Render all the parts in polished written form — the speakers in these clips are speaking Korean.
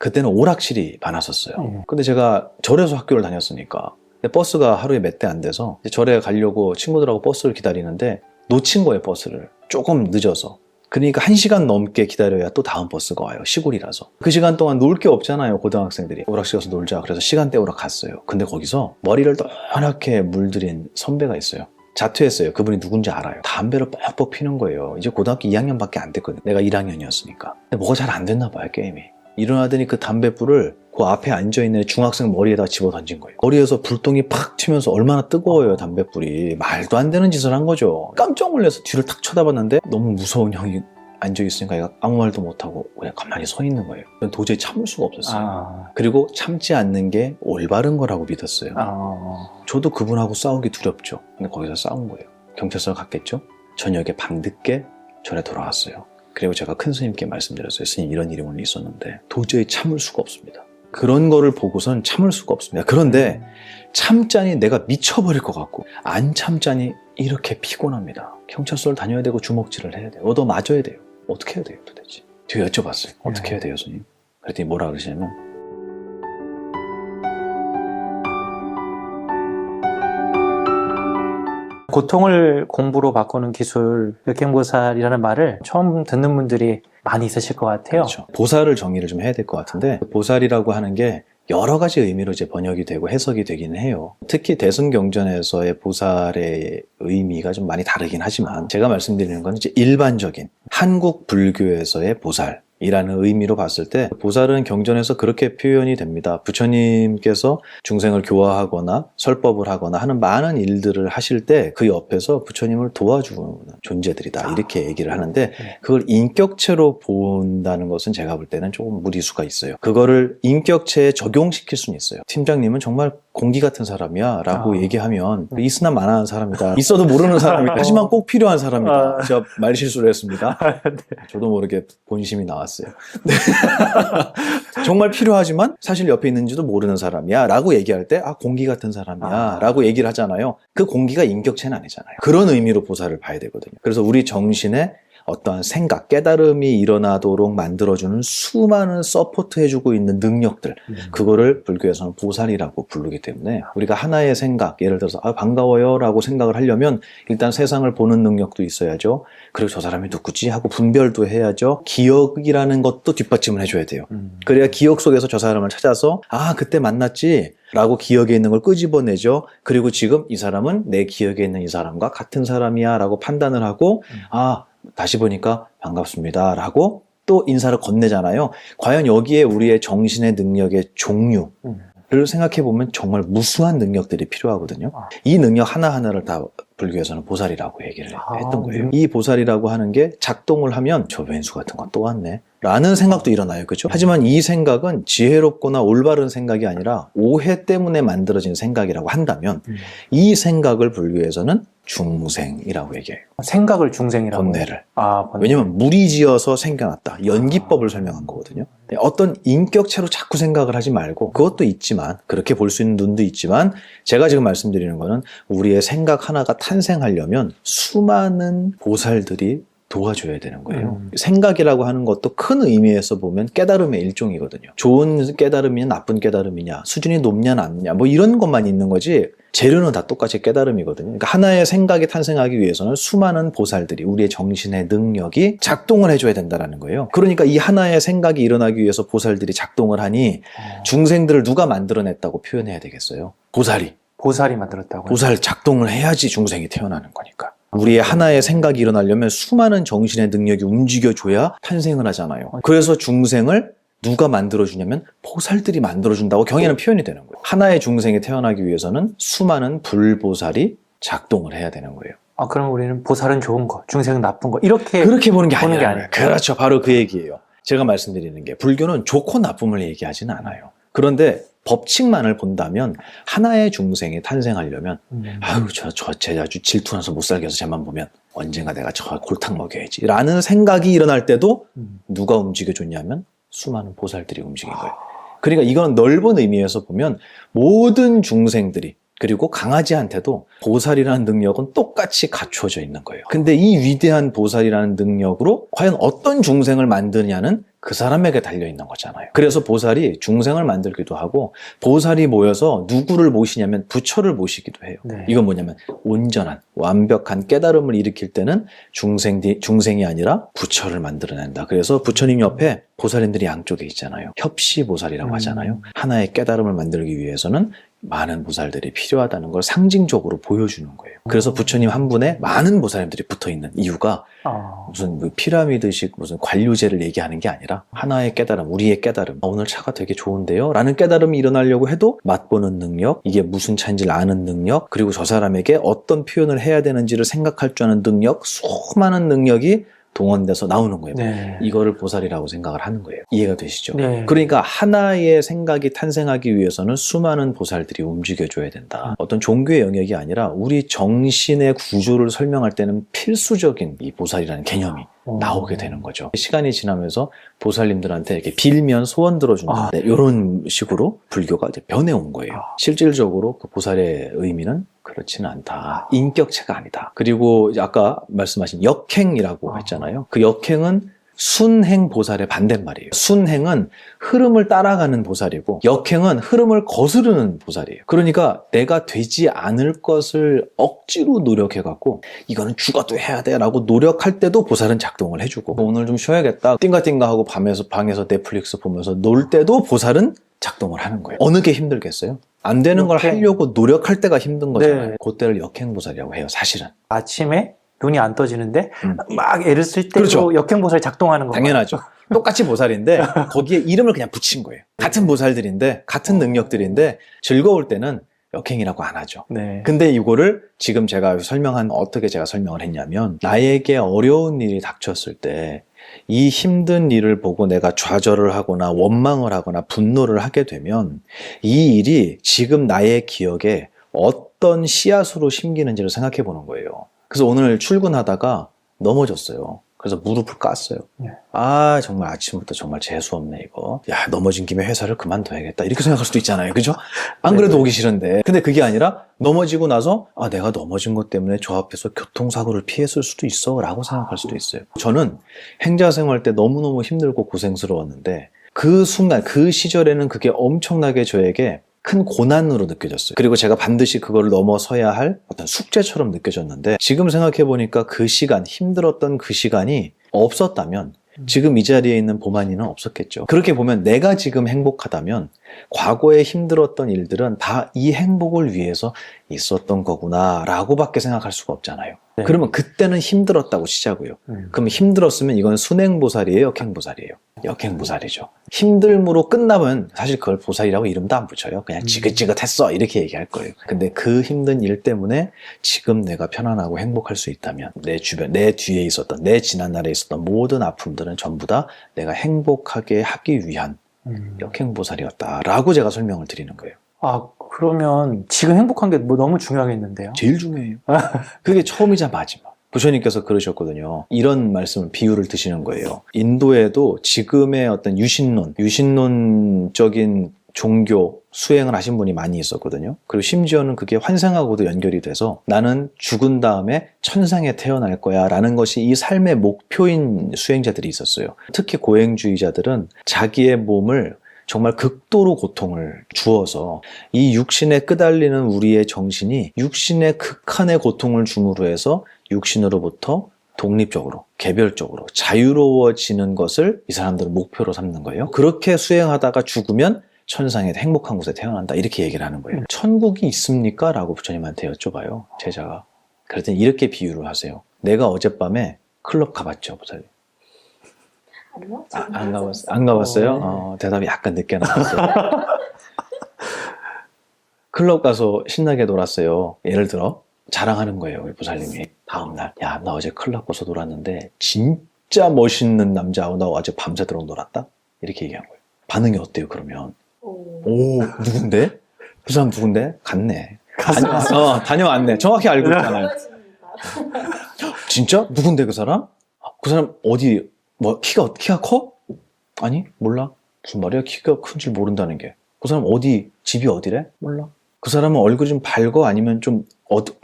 그때는 오락실이 많았었어요. 근데 제가 절에서 학교를 다녔으니까 버스가 하루에 몇 대 안 돼서 절에 가려고 친구들하고 버스를 기다리는데 놓친 거예요, 버스를. 조금 늦어서. 그러니까 1시간 넘게 기다려야 또 다음 버스가 와요. 시골이라서. 그 시간 동안 놀 게 없잖아요, 고등학생들이. 오락실 가서 놀자. 그래서 시간 때우러 갔어요. 근데 거기서 머리를 노랗게 물들인 선배가 있어요. 자퇴했어요. 그분이 누군지 알아요. 담배를 뻑뻑 피는 거예요. 이제 고등학교 2학년밖에 안 됐거든요. 내가 1학년이었으니까. 근데 뭐가 잘 안 됐나 봐요, 게임이. 일어나더니 그 담배불을 그 앞에 앉아있는 중학생 머리에다 집어 던진 거예요. 머리에서 불똥이 팍 튀면서 얼마나 뜨거워요, 담배불이. 말도 안 되는 짓을 한 거죠. 깜짝 놀라서 뒤를 탁 쳐다봤는데 너무 무서운 형이 앉아있으니까 얘가 아무 말도 못하고 그냥 가만히 서 있는 거예요. 도저히 참을 수가 없었어요. 그리고 참지 않는 게 올바른 거라고 믿었어요. 저도 그분하고 싸우기 두렵죠. 근데 거기서 싸운 거예요. 경찰서 갔겠죠. 저녁에 밤늦게 절에 돌아왔어요. 그리고 제가 큰 스님께 말씀드렸어요. 스님, 이런 일이 오늘 있었는데 도저히 참을 수가 없습니다. 그런 거를 보고선 참을 수가 없습니다. 그런데 참자니 내가 미쳐버릴 것 같고 안 참자니 이렇게 피곤합니다. 경찰서를 다녀야 되고 주먹질을 해야 돼요. 얻어 맞아야 돼요. 어떻게 해야 돼요, 도대체? 제가 여쭤봤어요. 어떻게 해야 돼요, 스님? 그랬더니 뭐라 그러시냐면, 고통을 공부로 바꾸는 기술, 역행보살이라는 말을 처음 듣는 분들이 많이 있으실 것 같아요. 그렇죠. 보살을 정의를 좀 해야 될 것 같은데, 보살이라고 하는 게 여러 가지 의미로 이제 번역이 되고 해석이 되긴 해요. 특히 대승경전에서의 보살의 의미가 좀 많이 다르긴 하지만, 제가 말씀드리는 건 이제 일반적인 한국 불교에서의 보살 이라는 의미로 봤을 때 보살은 경전에서 그렇게 표현이 됩니다. 부처님께서 중생을 교화하거나 설법을 하거나 하는 많은 일들을 하실 때 그 옆에서 부처님을 도와주는 존재들이다, 이렇게 얘기를 하는데, 그걸 인격체로 본다는 것은 제가 볼 때는 조금 무리수가 있어요. 그거를 인격체에 적용시킬 수는 있어요. 팀장님은 정말 공기 같은 사람이야 라고 얘기하면 있으나 마나한 사람이다, 있어도 모르는 사람이다, 하지만 꼭 필요한 사람이다. 제가 말실수를 했습니다. 저도 모르게 본심이 나왔어요. 네. 정말 필요하지만 사실 옆에 있는지도 모르는 사람이야 라고 얘기할 때, 아, 공기 같은 사람이야 라고 얘기를 하잖아요. 그 공기가 인격체는 아니잖아요. 그런 의미로 보살을 봐야 되거든요. 그래서 우리 정신에 어떠한 생각, 깨달음이 일어나도록 만들어주는 수많은 서포트 해주고 있는 능력들, 그거를 불교에서는 보살이라고 부르기 때문에 우리가 하나의 생각, 예를 들어서 아, 반가워요 라고 생각을 하려면 일단 세상을 보는 능력도 있어야죠. 그리고 저 사람이 누구지 하고 분별도 해야죠. 기억이라는 것도 뒷받침을 해줘야 돼요. 그래야 기억 속에서 저 사람을 찾아서 아, 그때 만났지 라고 기억에 있는 걸 끄집어내죠. 그리고 지금 이 사람은 내 기억에 있는 이 사람과 같은 사람이야 라고 판단을 하고, 아, 다시 보니까 반갑습니다 라고 또 인사를 건네잖아요. 과연 여기에 우리의 정신의 능력의 종류를 생각해보면 정말 무수한 능력들이 필요하거든요. 이 능력 하나하나를 다 불교에서는 보살이라고 얘기를 했던 거예요. 이 보살이라고 하는 게 작동을 하면 저 왼수 같은 건 또 왔네 라는 생각도 일어나요. 그렇죠? 하지만 이 생각은 지혜롭거나 올바른 생각이 아니라 오해 때문에 만들어진 생각이라고 한다면 이 생각을 불교에서는 중생이라고 얘기해요. 생각을 중생이라고. 번뇌를. 번뇌. 왜냐면 무리지어서 생겨났다. 연기법을 설명한 거거든요. 어떤 인격체로 자꾸 생각을 하지 말고, 그것도 있지만, 그렇게 볼 수 있는 눈도 있지만, 제가 지금 말씀드리는 거는 우리의 생각 하나가 탄생하려면 수많은 보살들이 도와줘야 되는 거예요. 생각이라고 하는 것도 큰 의미에서 보면 깨달음의 일종이거든요. 좋은 깨달음이냐 나쁜 깨달음이냐, 수준이 높냐 낮냐, 뭐 이런 것만 있는 거지 재료는 다 똑같이 깨달음이거든요. 그러니까 하나의 생각이 탄생하기 위해서는 수많은 보살들이, 우리의 정신의 능력이 작동을 해줘야 된다는 거예요. 그러니까 이 하나의 생각이 일어나기 위해서 보살들이 작동을 하니 중생들을 누가 만들어냈다고 표현해야 되겠어요? 보살이 만들었다고요? 보살 작동을 해야지 중생이 태어나는 거니까. 우리의 하나의 생각이 일어나려면 수많은 정신의 능력이 움직여줘야 탄생을 하잖아요. 그래서 중생을 누가 만들어주냐면 보살들이 만들어준다고 경에는 표현이 되는 거예요. 하나의 중생이 태어나기 위해서는 수많은 불보살이 작동을 해야 되는 거예요. 그럼 우리는 보살은 좋은 거, 중생은 나쁜 거, 이렇게 그렇게 보는 게 보는 게 아니에요. 그렇죠. 바로 그 얘기예요. 제가 말씀드리는 게, 불교는 좋고 나쁨을 얘기하지는 않아요. 그런데 법칙만을 본다면 하나의 중생이 탄생하려면 아유, 쟤 아주 질투나서 못 살겠어. 쟤만 보면 언젠가 내가 저 골탕 먹여야지 라는 생각이 일어날 때도 누가 움직여줬냐면 수많은 보살들이 움직인 거예요. 그러니까 이건 넓은 의미에서 보면 모든 중생들이, 그리고 강아지한테도 보살이라는 능력은 똑같이 갖추어져 있는 거예요. 근데 이 위대한 보살이라는 능력으로 과연 어떤 중생을 만드냐는 그 사람에게 달려있는 거잖아요. 그래서 보살이 중생을 만들기도 하고 보살이 모여서 누구를 모시냐면 부처를 모시기도 해요. 네. 이건 뭐냐면 온전한 완벽한 깨달음을 일으킬 때는 중생이 아니라 부처를 만들어낸다. 그래서 부처님 옆에 보살님들이 양쪽에 있잖아요. 협시보살이라고 하잖아요. 하나의 깨달음을 만들기 위해서는 많은 보살들이 필요하다는 걸 상징적으로 보여주는 거예요. 그래서 부처님 한 분에 많은 보살님들이 붙어있는 이유가 무슨 피라미드식 무슨 관료제를 얘기하는 게 아니라 하나의 깨달음, 우리의 깨달음. 오늘 차가 되게 좋은데요? 라는 깨달음이 일어나려고 해도 맛보는 능력, 이게 무슨 차인지를 아는 능력, 그리고 저 사람에게 어떤 표현을 해야 되는지를 생각할 줄 아는 능력, 수많은 능력이 동원돼서 나오는 거예요. 네. 이거를 보살이라고 생각을 하는 거예요. 이해가 되시죠? 네. 그러니까 하나의 생각이 탄생하기 위해서는 수많은 보살들이 움직여줘야 된다. 어떤 종교의 영역이 아니라 우리 정신의 구조를 설명할 때는 필수적인 이 보살이라는 개념이 나오게 되는 거죠. 시간이 지나면서 보살님들한테 이렇게 빌면 소원 들어주는 이런 식으로 불교가 이제 변해온 거예요. 실질적으로 그 보살의 의미는 그렇지는 않다. 인격체가 아니다. 그리고 이제 아까 말씀하신 역행이라고 했잖아요. 그 역행은 순행 보살의 반대말이에요. 순행은 흐름을 따라가는 보살이고 역행은 흐름을 거스르는 보살이에요. 그러니까 내가 되지 않을 것을 억지로 노력해갖고 이거는 죽어도 해야 돼 라고 노력할 때도 보살은 작동을 해주고 오늘 좀 쉬어야겠다 띵가띵가 하고 방에서 넷플릭스 보면서 놀 때도 보살은 작동을 하는 거예요. 어느 게 힘들겠어요? 안 되는 걸 하려고 노력할 때가 힘든 거잖아요. 네. 그때를 역행보살이라고 해요. 사실은. 아침에 눈이 안 떠지는데 막 애를 쓸 때도 그렇죠. 역행보살이 작동하는 거예요. 당연하죠. 똑같이 보살인데 거기에 이름을 그냥 붙인 거예요. 같은 보살들인데 같은 능력들인데 즐거울 때는 역행이라고 안 하죠. 네. 근데 이거를 지금 제가 어떻게 제가 설명을 했냐면 나에게 어려운 일이 닥쳤을 때 이 힘든 일을 보고 내가 좌절을 하거나 원망을 하거나 분노를 하게 되면 이 일이 지금 나의 기억에 어떤 씨앗으로 심기는지를 생각해 보는 거예요. 그래서 오늘 출근하다가 넘어졌어요. 그래서 무릎을 깠어요. 네. 아 정말 아침부터 정말 재수없네 이거. 야 넘어진 김에 회사를 그만둬야겠다 이렇게 생각할 수도 있잖아요. 그죠? 안 그래도 오기 싫은데. 근데 그게 아니라 넘어지고 나서 내가 넘어진 것 때문에 저 앞에서 교통사고를 피했을 수도 있어 라고 생각할 수도 있어요. 저는 행자생활 때 너무너무 힘들고 고생스러웠는데 그 순간 그 시절에는 그게 엄청나게 저에게 큰 고난으로 느껴졌어요. 그리고 제가 반드시 그걸 넘어서야 할 어떤 숙제처럼 느껴졌는데 지금 생각해보니까 그 시간, 힘들었던 그 시간이 없었다면 지금 이 자리에 있는 보만이는 없었겠죠. 그렇게 보면 내가 지금 행복하다면 과거에 힘들었던 일들은 다 이 행복을 위해서 있었던 거구나 라고 밖에 생각할 수가 없잖아요. 네. 그러면 그때는 힘들었다고 치자고요. 그럼 힘들었으면 이건 순행보살이에요? 역행보살이에요? 역행보살이죠. 힘듦으로 끝나면 사실 그걸 보살이라고 이름도 안 붙여요. 그냥 지긋지긋했어 이렇게 얘기할 거예요. 근데 그 힘든 일 때문에 지금 내가 편안하고 행복할 수 있다면 내 주변, 내 뒤에 있었던 내 지난날에 있었던 모든 아픔들은 전부 다 내가 행복하게 하기 위한 역행보살이었다라고 제가 설명을 드리는 거예요. 그러면 지금 행복한 게 뭐 너무 중요하겠는데요? 제일 중요해요. 그게 처음이자 마지막. 부처님께서 그러셨거든요. 이런 말씀을 비유를 드시는 거예요. 인도에도 지금의 어떤 유신론적인 종교 수행을 하신 분이 많이 있었거든요. 그리고 심지어는 그게 환생하고도 연결이 돼서 나는 죽은 다음에 천상에 태어날 거야 라는 것이 이 삶의 목표인 수행자들이 있었어요. 특히 고행주의자들은 자기의 몸을 정말 극도로 고통을 주어서 이 육신에 끄달리는 우리의 정신이 육신의 극한의 고통을 줌으로 해서 육신으로부터 독립적으로, 개별적으로 자유로워지는 것을 이 사람들은 목표로 삼는 거예요. 그렇게 수행하다가 죽으면 천상에 행복한 곳에 태어난다 이렇게 얘기를 하는 거예요. 천국이 있습니까? 라고 부처님한테 여쭤봐요. 제자가. 그랬더니 이렇게 비유를 하세요. 내가 어젯밤에 클럽 가봤죠, 부처님. 안 가봤어요? 안 가봤어요? 대답이 약간 늦게 나왔어요. 클럽 가서 신나게 놀았어요. 예를 들어 자랑하는 거예요, 우리 부살님이. 다음날, 야, 나 어제 클럽 가서 놀았는데 진짜 멋있는 남자하고 나 어제 밤새도록 놀았다? 이렇게 얘기한 거예요. 반응이 어때요, 그러면? 오, 누군데? 그 사람 누군데? 갔네. 다녀왔네. 정확히 알고 있잖아요. 진짜? 누군데 그 사람? 그 사람 어디, 키가 커? 아니, 몰라. 무슨 말이야? 키가 큰 줄 모른다는 게. 그 사람 집이 어디래? 몰라. 그 사람은 얼굴이 좀 밝어? 아니면 좀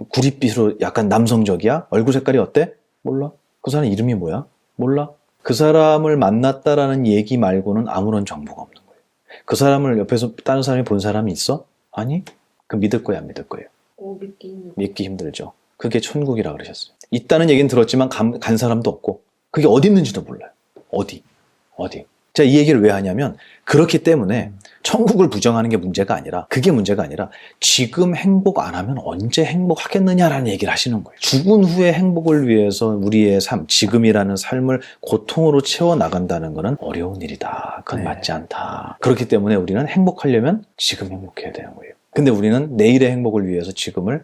구릿빛으로 약간 남성적이야? 얼굴 색깔이 어때? 몰라. 그 사람 이름이 뭐야? 몰라. 그 사람을 만났다라는 얘기 말고는 아무런 정보가 없는 거예요. 그 사람을 옆에서 다른 사람이 본 사람이 있어? 아니? 그 믿을 거야, 안 믿을 거예요? 믿기 힘들죠. 그게 천국이라 그러셨어요. 있다는 얘기는 들었지만 간 사람도 없고 그게 어디 있는지도 몰라요. 어디? 제가 이 얘기를 왜 하냐면 그렇기 때문에 천국을 부정하는 게 문제가 아니라 그게 문제가 아니라 지금 행복 안 하면 언제 행복하겠느냐라는 얘기를 하시는 거예요. 죽은 후의 행복을 위해서 우리의 삶, 지금이라는 삶을 고통으로 채워나간다는 것은 어려운 일이다. 그건 네. 맞지 않다. 그렇기 때문에 우리는 행복하려면 지금 행복해야 되는 거예요. 근데 우리는 내일의 행복을 위해서 지금을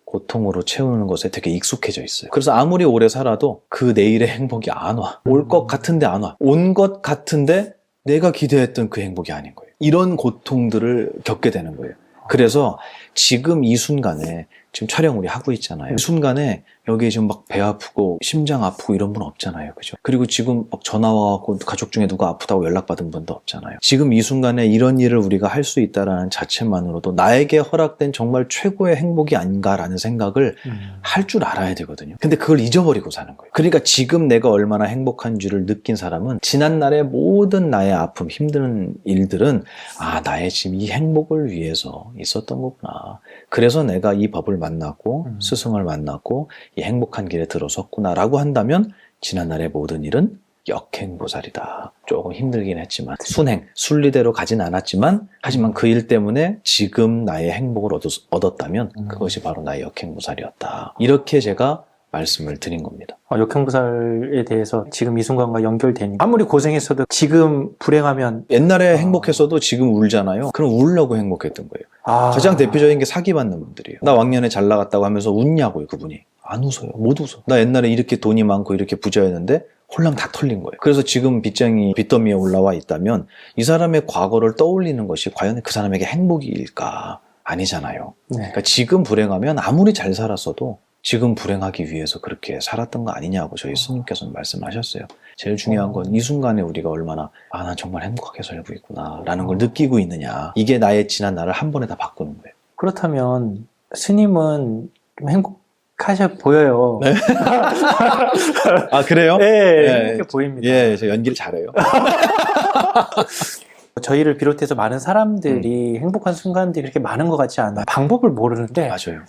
고통으로 채우는 것에 되게 익숙해져 있어요. 그래서 아무리 오래 살아도 그 내일의 행복이 안 와. 올 것 같은데 안 와. 온 것 같은데 내가 기대했던 그 행복이 아닌 거예요. 이런 고통들을 겪게 되는 거예요. 그래서 지금 이 순간에 지금 촬영 우리 하고 있잖아요. 이 순간에 여기 지금 막 배 아프고 심장 아프고 이런 분 없잖아요. 그죠? 그리고 지금 막 전화 와갖고 가족 중에 누가 아프다고 연락받은 분도 없잖아요. 지금 이 순간에 이런 일을 우리가 할 수 있다는 자체만으로도 나에게 허락된 정말 최고의 행복이 아닌가라는 생각을 할 줄 알아야 되거든요. 근데 그걸 잊어버리고 사는 거예요. 그러니까 지금 내가 얼마나 행복한지를 느낀 사람은 지난날의 모든 나의 아픔, 힘든 일들은 나의 지금 이 행복을 위해서 있었던 거구나. 그래서 내가 이 법을 만났고 스승을 만났고 이 행복한 길에 들어섰구나라고 한다면 지난날의 모든 일은 역행보살이다. 조금 힘들긴 했지만 순리대로 가진 않았지만 하지만 그 일 때문에 지금 나의 행복을 얻었다면 그것이 바로 나의 역행보살이었다. 이렇게 제가 말씀을 드린 겁니다. 역행보살에 대해서 지금 이 순간과 연결되니 아무리 고생했어도 지금 불행하면 옛날에 행복했어도 지금 울잖아요. 그럼 울려고 행복했던 거예요. 가장 대표적인 게 사기받는 분들이에요. 나 왕년에 잘 나갔다고 하면서 웃냐고요, 그분이. 안 웃어요. 못 웃어. 나 옛날에 이렇게 돈이 많고 이렇게 부자였는데 홀랑 다 털린 거예요. 그래서 지금 빚더미에 올라와 있다면 이 사람의 과거를 떠올리는 것이 과연 그 사람에게 행복일까? 아니잖아요. 네. 그러니까 지금 불행하면 아무리 잘 살았어도 지금 불행하기 위해서 그렇게 살았던 거 아니냐고 저희 스님께서는 말씀하셨어요. 제일 중요한 건 이 순간에 우리가 얼마나 난 정말 행복하게 살고 있구나 라는 걸 느끼고 있느냐. 이게 나의 지난 날을 한 번에 다 바꾸는 거예요. 그렇다면 스님은 좀 행복하셔 보여요. 네? 그래요? 네, 행복해 보입니다. 예, 저 연기를 잘해요. 저희를 비롯해서 많은 사람들이 행복한 순간들이 그렇게 많은 것 같지 않아요. 방법을 모르는데 맞아요.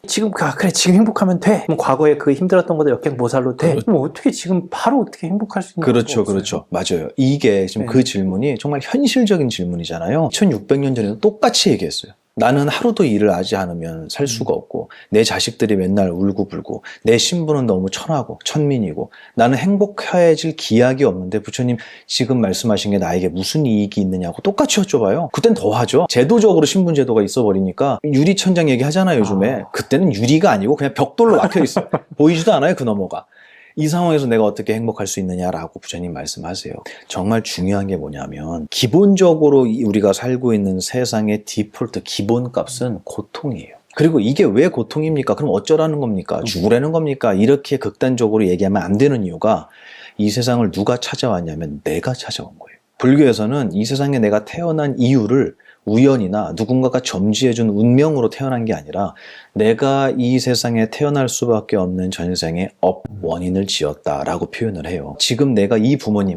지금 그래 지금 행복하면 돼. 그럼 과거에 그 힘들었던 것도 역행보살로 돼. 그럼 어떻게 지금 바로 어떻게 행복할 수 있는 그렇죠, 없어요? 그렇죠. 맞아요. 이게 지금 그 질문이 정말 현실적인 질문이잖아요. 1600년 전에도 똑같이 얘기했어요. 나는 하루도 일을 하지 않으면 살 수가 없고 내 자식들이 맨날 울고불고 내 신부는 너무 천하고 천민이고 나는 행복해질 기약이 없는데 부처님 지금 말씀하신 게 나에게 무슨 이익이 있느냐고 똑같이 여쭤봐요. 그땐 더 하죠. 제도적으로 신분제도가 있어버리니까 유리천장 얘기하잖아요, 요즘에. 그때는 유리가 아니고 그냥 벽돌로 막혀있어요. 보이지도 않아요, 그 너머가. 이 상황에서 내가 어떻게 행복할 수 있느냐라고 부처님 말씀하세요. 정말 중요한 게 뭐냐면 기본적으로 우리가 살고 있는 세상의 디폴트 기본값은 고통이에요. 그리고 이게 왜 고통입니까? 그럼 어쩌라는 겁니까? 죽으라는 겁니까? 이렇게 극단적으로 얘기하면 안 되는 이유가 이 세상을 누가 찾아왔냐면 내가 찾아온 거예요. 불교에서는 이 세상에 내가 태어난 이유를 우연이나 누군가가 점지해준 운명으로 태어난 게 아니라 내가 이 세상에 태어날 수밖에 없는 전생의 원인을 지었다라고 표현을 해요. 지금 내가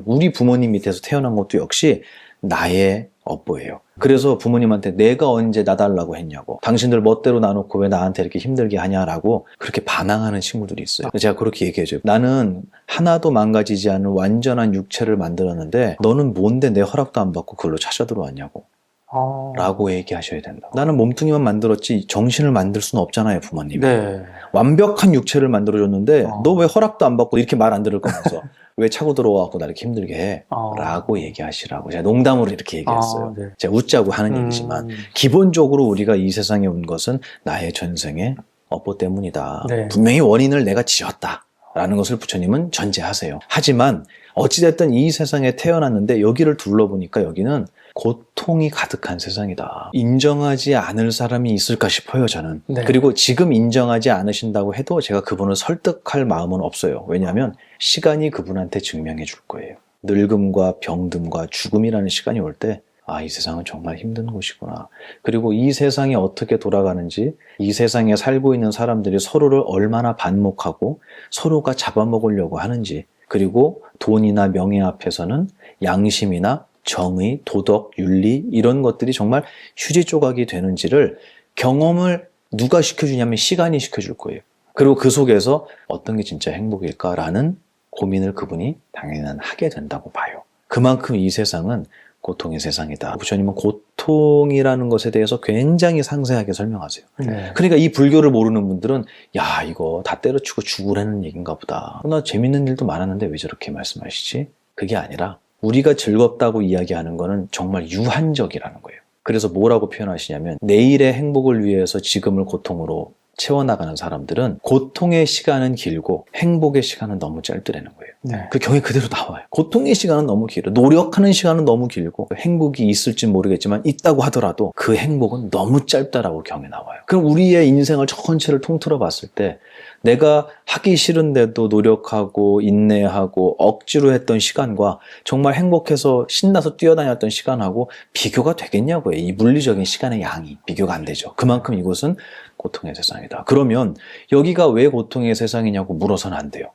우리 부모님 밑에서 태어난 것도 역시 나의 업보예요. 그래서 부모님한테 내가 언제 나달라고 했냐고, 당신들 멋대로 놔놓고 왜 나한테 이렇게 힘들게 하냐라고 그렇게 반항하는 친구들이 있어요. 제가 그렇게 얘기해줘요. 나는 하나도 망가지지 않은 완전한 육체를 만들었는데 너는 뭔데 내 허락도 안 받고 그걸로 찾아 들어왔냐고 라고 얘기하셔야 된다. 나는 몸뚱이만 만들었지 정신을 만들 수는 없잖아요, 부모님이. 네. 완벽한 육체를 만들어줬는데 너 왜 허락도 안 받고 이렇게 말 안 들을 거면서 왜 차고 들어와갖고 나 이렇게 힘들게 해? 라고 얘기하시라고 제가 농담으로 이렇게 얘기했어요. 네. 제가 웃자고 하는 얘기지만 기본적으로 우리가 이 세상에 온 것은 나의 전생의 업보 때문이다. 네. 분명히 원인을 내가 지었다 라는 것을 부처님은 전제하세요. 하지만 어찌됐든 이 세상에 태어났는데 여기를 둘러보니까 여기는 고통이 가득한 세상이다. 인정하지 않을 사람이 있을까 싶어요, 저는. 네. 그리고 지금 인정하지 않으신다고 해도 제가 그분을 설득할 마음은 없어요. 왜냐하면 시간이 그분한테 증명해 줄 거예요. 늙음과 병듦과 죽음이라는 시간이 올 때 아, 이 세상은 정말 힘든 곳이구나. 그리고 이 세상이 어떻게 돌아가는지, 이 세상에 살고 있는 사람들이 서로를 얼마나 반목하고 서로가 잡아먹으려고 하는지, 그리고 돈이나 명예 앞에서는 양심이나 정의, 도덕, 윤리 이런 것들이 정말 휴지 조각이 되는지를 경험을 누가 시켜주냐면 시간이 시켜줄 거예요. 그리고 그 속에서 어떤 게 진짜 행복일까라는 고민을 그분이 당연히 하게 된다고 봐요. 그만큼 이 세상은 고통의 세상이다. 부처님은 고통이라는 것에 대해서 굉장히 상세하게 설명하세요. 네. 그러니까 이 불교를 모르는 분들은 야, 이거 다 때려치고 죽으라는 얘기인가 보다. 나 재밌는 일도 많았는데 왜 저렇게 말씀하시지? 그게 아니라 우리가 즐겁다고 이야기하는 거는 정말 유한적이라는 거예요. 그래서 뭐라고 표현하시냐면 내일의 행복을 위해서 지금을 고통으로 채워나가는 사람들은 고통의 시간은 길고 행복의 시간은 너무 짧더라는 거예요. 네. 그 경에 그대로 나와요. 고통의 시간은 너무 길어. 노력하는 시간은 너무 길고 행복이 있을지 모르겠지만 있다고 하더라도 그 행복은 너무 짧다라고 경에 나와요. 그럼 우리의 인생을 전체를 통틀어 봤을 때 내가 하기 싫은데도 노력하고 인내하고 억지로 했던 시간과 정말 행복해서 신나서 뛰어다녔던 시간하고 비교가 되겠냐고요. 이 물리적인 시간의 양이 비교가 안 되죠. 그만큼 이곳은 고통의 세상이다. 그러면 여기가 왜 고통의 세상이냐고 물어서는 안 돼요.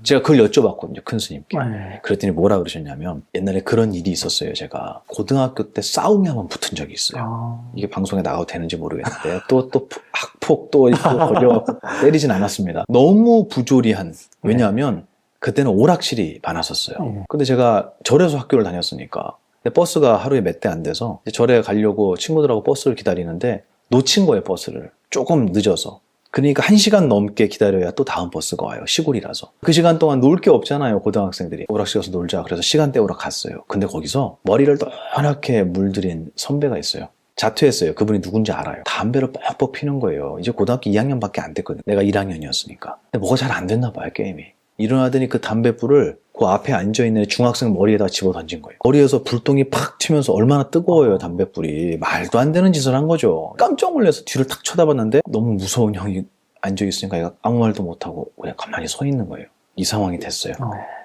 제가 그걸 여쭤봤거든요, 큰 스님께. 네. 그랬더니 뭐라 그러셨냐면 옛날에 그런 일이 있었어요. 제가 고등학교 때 싸움에 한번 붙은 적이 있어요. 아, 이게 방송에 나가도 되는지 모르겠는데 또 학폭 또 걸려갖고 때리진 않았습니다. 너무 부조리한. 왜냐하면 그때는 오락실이 많았었어요. 네. 근데 제가 절에서 학교를 다녔으니까 근데 버스가 하루에 몇 대 안 돼서 이제 절에 가려고 친구들하고 버스를 기다리는데 놓친 거예요, 버스를. 조금 늦어서. 그러니까 1시간 넘게 기다려야 또 다음 버스가 와요. 시골이라서. 그 시간 동안 놀 게 없잖아요. 고등학생들이. 오락실 가서 놀자. 그래서 시간 때우러 갔어요. 근데 거기서 머리를 노랗게 물들인 선배가 있어요. 자퇴했어요. 그분이 누군지 알아요. 담배를 뻑뻑 피는 거예요. 이제 고등학교 2학년밖에 안 됐거든요. 내가 1학년이었으니까. 근데 뭐가 잘 안 됐나 봐요, 게임이. 일어나더니 그 담배불을 그 앞에 앉아있는 중학생 머리에다 집어 던진 거예요. 머리에서 불똥이 팍 튀면서 얼마나 뜨거워요, 담배불이. 말도 안 되는 짓을 한 거죠. 깜짝 놀라서 뒤를 탁 쳐다봤는데 너무 무서운 형이 앉아있으니까 얘가 아무 말도 못하고 그냥 가만히 서 있는 거예요. 이 상황이 됐어요.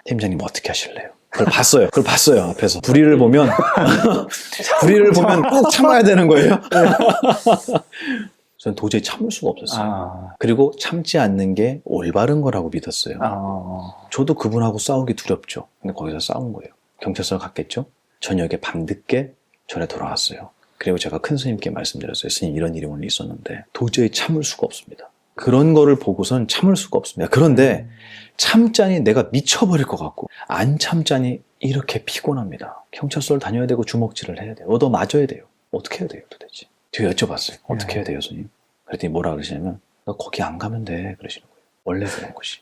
팀장님 어떻게 하실래요? 그걸 봤어요, 앞에서. 불의를 보면 꼭 참아야 되는 거예요. 저는 도저히 참을 수가 없었어요. 그리고 참지 않는 게 올바른 거라고 믿었어요. 저도 그분하고 싸우기 두렵죠. 근데 거기서 싸운 거예요. 경찰서 갔겠죠? 저녁에 밤늦게 절에 돌아왔어요. 그리고 제가 큰 스님께 말씀드렸어요. 스님, 이런 일이 오늘 있었는데 도저히 참을 수가 없습니다. 그런 거를 보고선 참을 수가 없습니다. 그런데 참자니 내가 미쳐버릴 것 같고 안 참자니 이렇게 피곤합니다. 경찰서를 다녀야 되고 주먹질을 해야 돼요. 얻어 맞아야 돼요. 어떻게 해야 돼요, 도대체? 제가 여쭤봤어요. 어떻게 해야 돼요, 스님? 그랬더니 뭐라 그러시냐면 너 거기 안 가면 돼, 그러시는 거예요. 원래 그런 것이.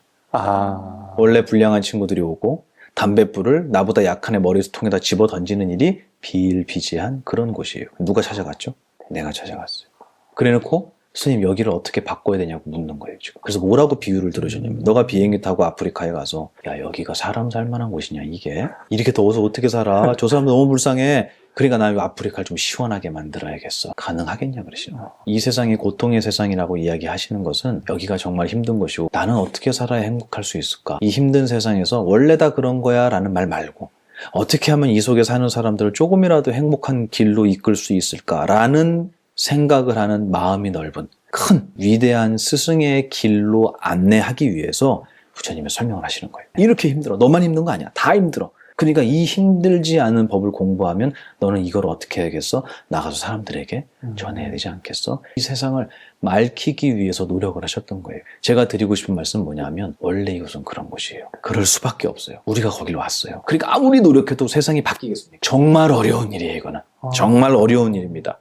원래 불량한 친구들이 오고 담뱃불을 나보다 약한 애 머리통에다 집어 던지는 일이 비일비재한 그런 곳이에요. 누가 찾아갔죠? 내가 찾아갔어요. 그래놓고 스님 여기를 어떻게 바꿔야 되냐고 묻는 거예요, 지금. 그래서 뭐라고 비유를 들으셨냐면 너가 비행기 타고 아프리카에 가서 야, 여기가 사람 살만한 곳이냐, 이게? 이렇게 더워서 어떻게 살아? 저 사람 너무 불쌍해. 그러니까 나 이 아프리카를 좀 시원하게 만들어야겠어. 가능하겠냐, 그러시는 거예요. 이 세상이 고통의 세상이라고 이야기하시는 것은 여기가 정말 힘든 것이고 나는 어떻게 살아야 행복할 수 있을까? 이 힘든 세상에서 원래 다 그런 거야 라는 말 말고 어떻게 하면 이 속에 사는 사람들을 조금이라도 행복한 길로 이끌 수 있을까라는 생각을 하는 마음이 넓은 큰 위대한 스승의 길로 안내하기 위해서 부처님이 설명을 하시는 거예요. 이렇게 힘들어. 너만 힘든 거 아니야. 다 힘들어. 그러니까 이 힘들지 않은 법을 공부하면 너는 이걸 어떻게 해야겠어? 나가서 사람들에게 전해야 되지 않겠어? 이 세상을 맑히기 위해서 노력을 하셨던 거예요. 제가 드리고 싶은 말씀은 뭐냐면 원래 이것은 그런 곳이에요. 그럴 수밖에 없어요. 우리가 거기로 왔어요. 그러니까 아무리 노력해도 세상이 바뀌겠습니까? 정말 어려운 일이에요, 이거는. 정말 어려운 일입니다.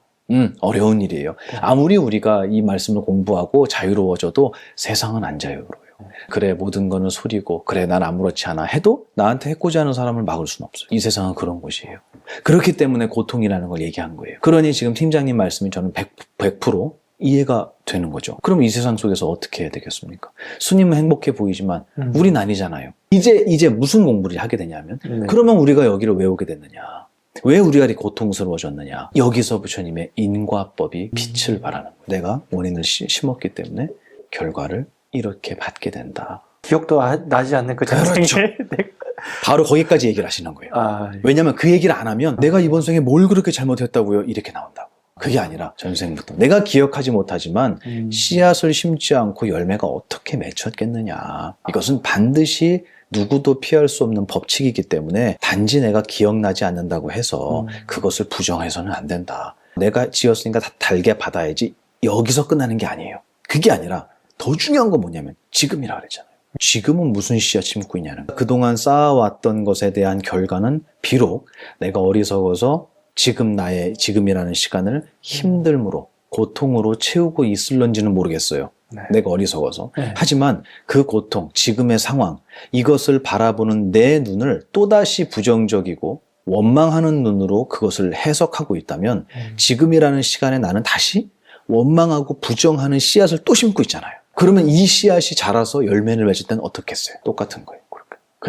어려운 일이에요. 아무리 우리가 이 말씀을 공부하고 자유로워져도 세상은 안 자유로워요. 그래, 모든 거는 소리고 그래, 난 아무렇지 않아 해도 나한테 해코지 하는 사람을 막을 수는 없어요. 이 세상은 그런 곳이에요. 그렇기 때문에 고통이라는 걸 얘기한 거예요. 그러니 지금 팀장님 말씀이 저는 100% 이해가 되는 거죠. 그럼 이 세상 속에서 어떻게 해야 되겠습니까? 스님은 행복해 보이지만 우린 아니잖아요. 이제 무슨 공부를 하게 되냐면 그러면 우리가 여기를 왜 오게 됐느냐? 왜 우리가 이렇게 고통스러워졌느냐? 여기서 부처님의 인과법이 빛을 발하는 거예요. 내가 원인을 심었기 때문에 결과를 이렇게 받게 된다. 기억도 나지 않는 그 그렇죠. 전생에 바로 거기까지 얘기를 하시는 거예요. 아, 왜냐면 그 얘기를 안 하면 내가 이번 생에 뭘 그렇게 잘못했다고요? 이렇게 나온다고. 그게 아니라 전생부터 내가 기억하지 못하지만 씨앗을 심지 않고 열매가 어떻게 맺혔겠느냐. 이것은 반드시 누구도 피할 수 없는 법칙이기 때문에 단지 내가 기억나지 않는다고 해서 그것을 부정해서는 안 된다. 내가 지었으니까 다 달게 받아야지. 여기서 끝나는 게 아니에요. 그게 아니라 더 중요한 건 뭐냐면 지금이라 그랬잖아요. 지금은 무슨 씨앗 심고 있냐는 거예요. 그동안 쌓아왔던 것에 대한 결과는 비록 내가 어리석어서 지금이라는 시간을 힘듦으로 고통으로 채우고 있을런지는 모르겠어요. 네. 내가 어리석어서. 네. 하지만 그 고통, 지금의 상황, 이것을 바라보는 내 눈을 또다시 부정적이고 원망하는 눈으로 그것을 해석하고 있다면 지금이라는 시간에 나는 다시 원망하고 부정하는 씨앗을 또 심고 있잖아요. 그러면 이 씨앗이 자라서 열매를 맺을 때는 어떻겠어요? 똑같은 거예요.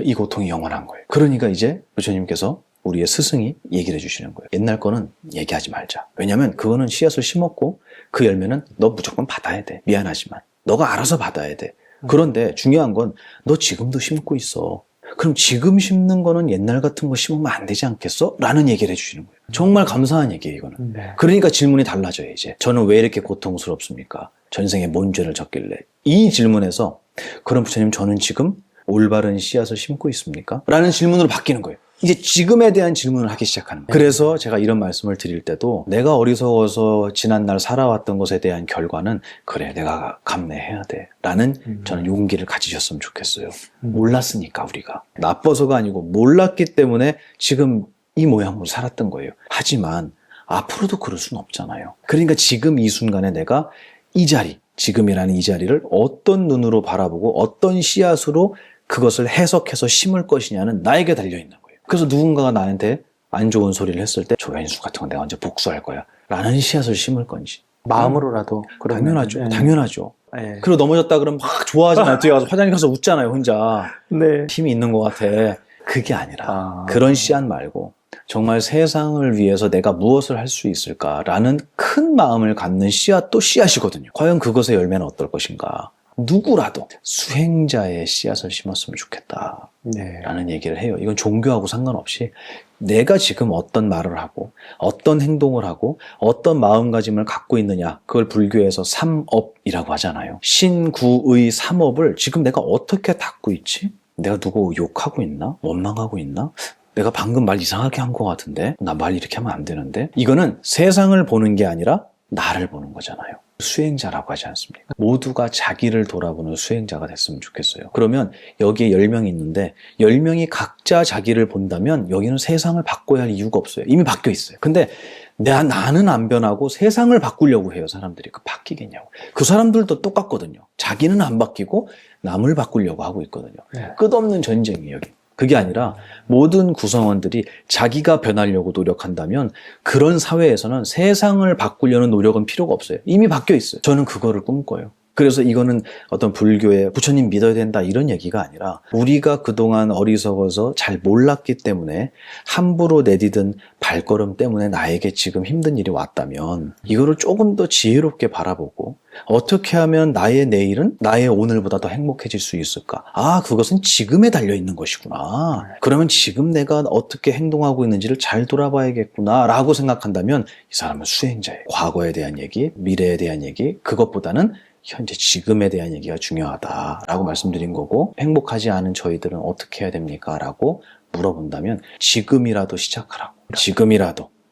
이 고통이 영원한 거예요. 그러니까 이제 부처님께서 우리의 스승이 얘기를 해주시는 거예요. 옛날 거는 얘기하지 말자. 왜냐면 그거는 씨앗을 심었고 그 열매는 너 무조건 받아야 돼. 미안하지만. 너가 알아서 받아야 돼. 그런데 중요한 건 너 지금도 심고 있어. 그럼 지금 심는 거는 옛날 같은 거 심으면 안 되지 않겠어? 라는 얘기를 해주시는 거예요. 정말 감사한 얘기예요, 이거는. 네. 그러니까 질문이 달라져요, 이제. 저는 왜 이렇게 고통스럽습니까? 전생에 뭔 죄를 졌길래? 이 질문에서 그럼 부처님 저는 지금 올바른 씨앗을 심고 있습니까? 라는 질문으로 바뀌는 거예요. 이제 지금에 대한 질문을 하기 시작하는 거예요. 그래서 제가 이런 말씀을 드릴 때도 내가 어리석어서 지난날 살아왔던 것에 대한 결과는 그래 내가 감내해야 돼 라는 저는 용기를 가지셨으면 좋겠어요. 몰랐으니까 우리가. 나빠서가 아니고 몰랐기 때문에 지금 이 모양으로 살았던 거예요. 하지만 앞으로도 그럴 수는 없잖아요. 그러니까 지금 이 순간에 내가 이 자리, 지금이라는 이 자리를 어떤 눈으로 바라보고 어떤 씨앗으로 그것을 해석해서 심을 것이냐는 나에게 달려있는 거예요. 그래서 누군가가 나한테 안 좋은 소리를 했을 때 조현수 같은 건 내가 언제 복수할 거야 라는 씨앗을 심을 건지. 마음으로라도. 당연하죠. 네. 당연하죠. 네. 그리고 넘어졌다 그러면 막 좋아하잖아요. 뒤에 가서 화장실 가서 웃잖아요. 혼자. 네. 힘이 있는 것 같아. 그게 아니라 아. 그런 씨앗 말고 정말 세상을 위해서 내가 무엇을 할 수 있을까라는 큰 마음을 갖는 씨앗도 씨앗이거든요. 과연 그것의 열매는 어떨 것인가. 누구라도 수행자의 씨앗을 심었으면 좋겠다 네. 라는 얘기를 해요. 이건 종교하고 상관없이 내가 지금 어떤 말을 하고 어떤 행동을 하고 어떤 마음가짐을 갖고 있느냐, 그걸 불교에서 삼업이라고 하잖아요. 신구의 삼업을 지금 내가 어떻게 닦고 있지? 내가 누구 욕하고 있나? 원망하고 있나? 내가 방금 말 이상하게 한 것 같은데? 나 말 이렇게 하면 안 되는데? 이거는 세상을 보는 게 아니라 나를 보는 거잖아요. 수행자라고 하지 않습니까? 모두가 자기를 돌아보는 수행자가 됐으면 좋겠어요. 그러면 여기에 10명이 있는데 10명이 각자 자기를 본다면 여기는 세상을 바꿔야 할 이유가 없어요. 이미 바뀌어 있어요. 근데 나는 안 변하고 세상을 바꾸려고 해요, 사람들이. 그 바뀌겠냐고. 그 사람들도 똑같거든요. 자기는 안 바뀌고 남을 바꾸려고 하고 있거든요. 네. 끝없는 전쟁이에요, 여기. 그게 아니라 모든 구성원들이 자기가 변하려고 노력한다면 그런 사회에서는 세상을 바꾸려는 노력은 필요가 없어요. 이미 바뀌어 있어요. 저는 그거를 꿈꿔요. 그래서 이거는 어떤 불교의 부처님 믿어야 된다 이런 얘기가 아니라 우리가 그동안 어리석어서 잘 몰랐기 때문에 함부로 내디딘 발걸음 때문에 나에게 지금 힘든 일이 왔다면 이거를 조금 더 지혜롭게 바라보고 어떻게 하면 나의 내일은 나의 오늘보다 더 행복해질 수 있을까? 아, 그것은 지금에 달려있는 것이구나. 그러면 지금 내가 어떻게 행동하고 있는지를 잘 돌아봐야겠구나 라고 생각한다면 이 사람은 수행자예요. 과거에 대한 얘기, 미래에 대한 얘기, 그것보다는 현재 지금에 대한 얘기가 중요하다라고 말씀드린 거고, 행복하지 않은 저희들은 어떻게 해야 됩니까? 라고 물어본다면 지금이라도 시작하라고.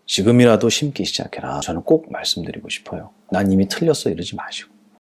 지금이라도 심기 시작해라. 저는 꼭 말씀드리고 싶어요. 난 이미 틀렸어 이러지 마시고.